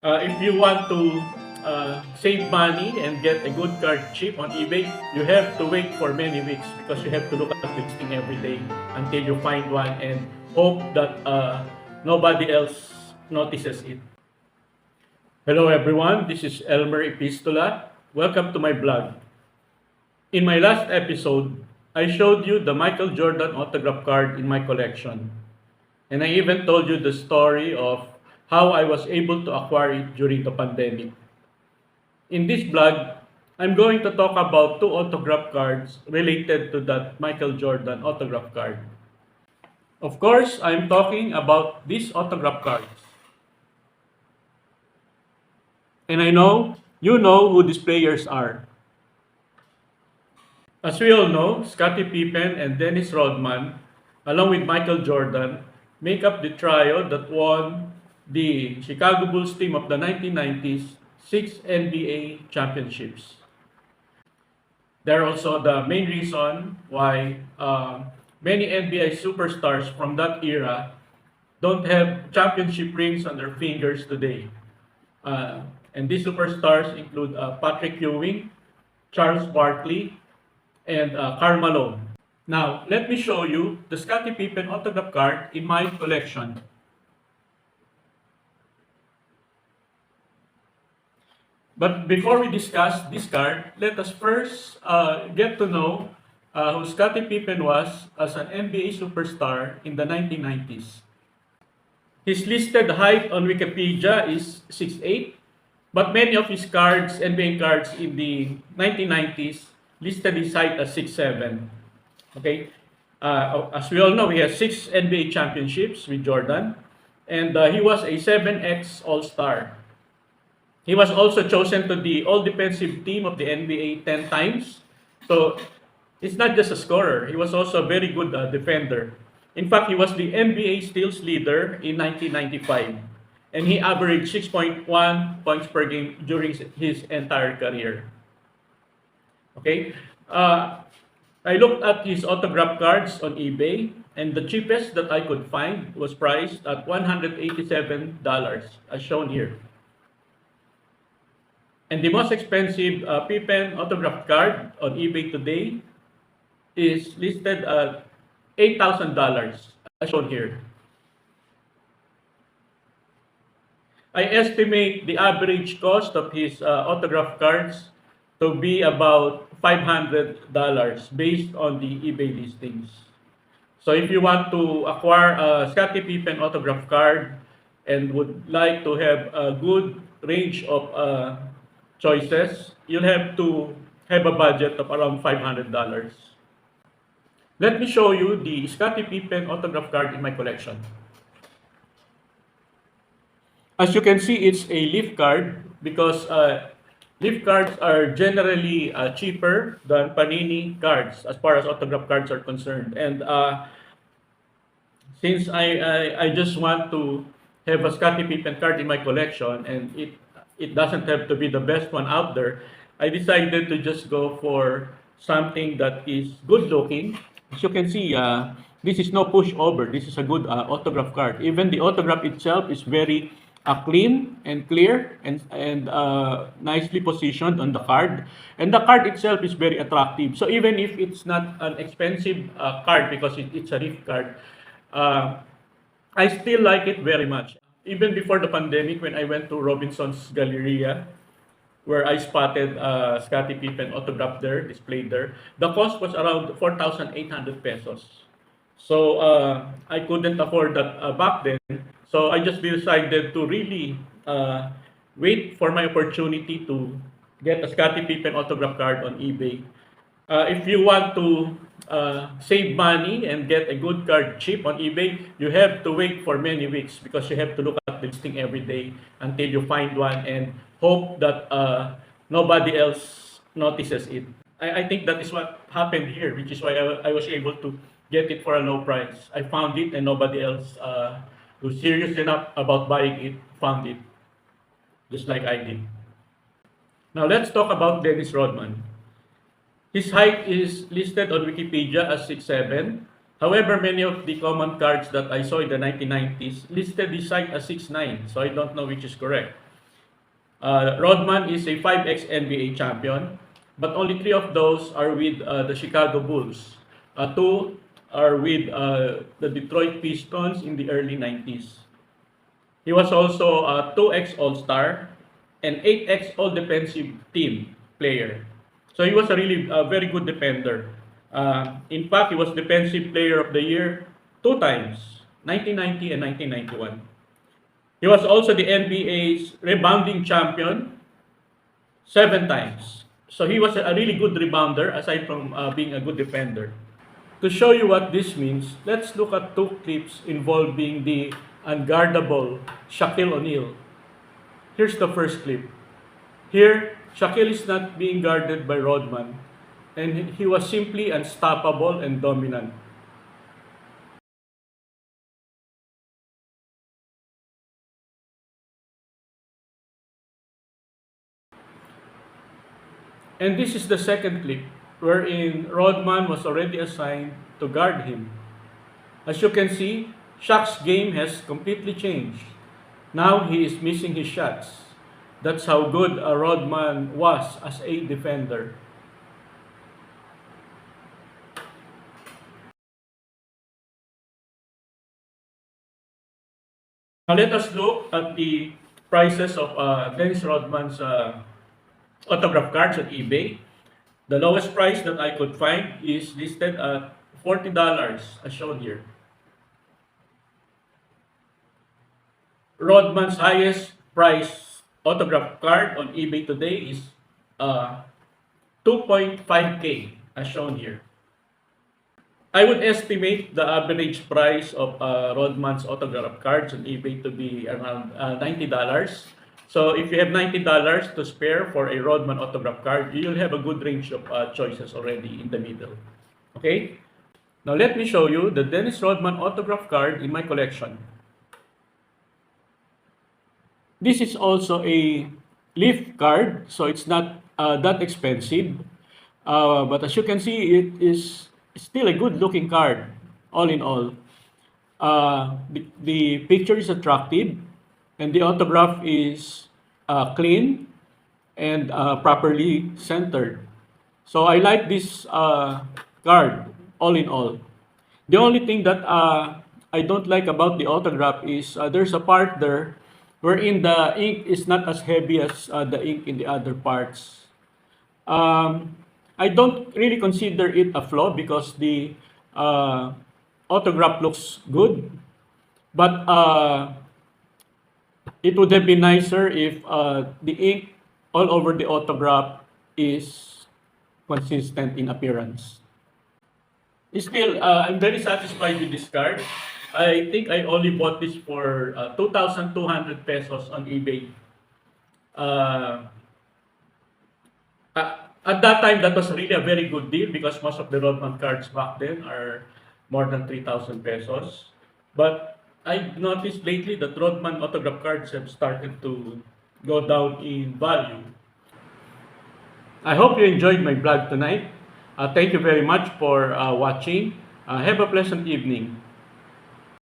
If you want to save money and get a good card cheap on eBay, you have to wait for many weeks because you have to look at the listing every day until you find one and hope that nobody else notices it. Hello everyone, this is Elmer Epistola. Welcome to my blog. In my last episode, I showed you the Michael Jordan autograph card in my collection. And I even told you the story of how I was able to acquire it during the pandemic. In this blog, I'm going to talk about two autograph cards related to that Michael Jordan autograph card. Of course, I'm talking about these autograph cards. And I know you know who these players are. As we all know, Scottie Pippen and Dennis Rodman, along with Michael Jordan, make up the trio that won the Chicago Bulls team of the 1990s 6 NBA championships. They're also the main reason why many NBA superstars from that era don't have championship rings on their fingers today. And these superstars include Patrick Ewing, Charles Barkley, and Karl Malone. Now, let me show you the Scottie Pippen autograph card in my collection. But before we discuss this card, let us first get to know who Scottie Pippen was as an NBA superstar in the 1990s. His listed height on Wikipedia is 6'8", but many of his cards, NBA cards in the 1990s, listed his height as 6'7". Okay, as we all know, he has 6 NBA championships with Jordan, and he was a 7X All-Star. He was also chosen to the All-Defensive Team of the NBA 10 times. So it's not just a scorer. He was also a very good defender. In fact, he was the NBA steals leader in 1995. And he averaged 6.1 points per game during his entire career. Okay? I looked at his autograph cards on eBay, and the cheapest that I could find was priced at $187, as shown here. And the most expensive Pippen autograph card on eBay today is listed at $8,000, as shown here. I estimate the average cost of his autograph cards to be about $500 based on the eBay listings. So if you want to acquire a Scottie Pippen autograph card and would like to have a good range of choices, you'll have to have a budget of around $500. Let me show you the Scottie Pippen autograph card in my collection. As you can see, it's a leaf card because leaf cards are generally cheaper than Panini cards as far as autograph cards are concerned. And since I just want to have a Scottie Pippen card in my collection and it doesn't have to be the best one out there, I decided to just go for something that is good looking. As you can see, this is no pushover. This is a good autograph card. Even the autograph itself is very clean and clear and nicely positioned on the card. And the card itself is very attractive. So even if it's not an expensive card because it's a gift card, I still like it very much. Even before the pandemic, when I went to Robinson's Galleria, where I spotted Scottie Pippen autograph there, displayed there, the cost was around 4,800 pesos. So I couldn't afford that back then. So I just decided to really wait for my opportunity to get a Scottie Pippen autograph card on eBay. If you want to save money and get a good card cheap on eBay, you have to wait for many weeks because you have to look at the listing every day until you find one and hope that nobody else notices it. I think that is what happened here, which is why I was able to get it for a low price. I found it and nobody else who's serious enough about buying it found it, just like I did. Now let's talk about Dennis Rodman. His height is listed on Wikipedia as 6'7". However, many of the common cards that I saw in the 1990s listed his height as 6'9", so I don't know which is correct. Rodman is a 5x NBA champion, but only three of those are with the Chicago Bulls. Two are with the Detroit Pistons in the early 90s. He was also a 2x All-Star and 8x All-Defensive Team player. So he was a really very good defender. In fact, he was Defensive Player of the Year two times, 1990 and 1991. He was also the NBA's rebounding champion seven times. So he was a really good rebounder aside from being a good defender. To show you what this means, let's look at two clips involving the unguardable Shaquille O'Neal. Here's the first clip. Here, Shaquille is not being guarded by Rodman, and he was simply unstoppable and dominant. And this is the second clip, wherein Rodman was already assigned to guard him. As you can see, Shaq's game has completely changed. Now he is missing his shots. That's how good Rodman was as a defender. Now let us look at the prices of Dennis Rodman's autograph cards on eBay. The lowest price that I could find is listed at $40 as shown here. Rodman's highest price autograph card on eBay today is 2.5K as shown here. I would estimate the average price of Rodman's autograph cards on eBay to be around $90. So if you have $90 to spare for a Rodman autograph card, you'll have a good range of choices already in the middle. Okay? Now let me show you the Dennis Rodman autograph card in my collection. This is also a leaf card, so it's not that expensive. But as you can see, it is still a good looking card, all in all. The picture is attractive, and the autograph is clean and properly centered. So I like this card, all in all. The only thing that I don't like about the autograph is there's a part there wherein the ink is not as heavy as the ink in the other parts. I don't really consider it a flaw because the autograph looks good, but it would have been nicer if the ink all over the autograph is consistent in appearance. Still, I'm very satisfied with this card. I think I only bought this for 2,200 pesos on eBay. Uh, at that time, that was really a very good deal because most of the Rodman cards back then are more than 3,000 pesos. But I noticed lately that Rodman autograph cards have started to go down in value. I hope you enjoyed my vlog tonight. Thank you very much for watching. Have a pleasant evening.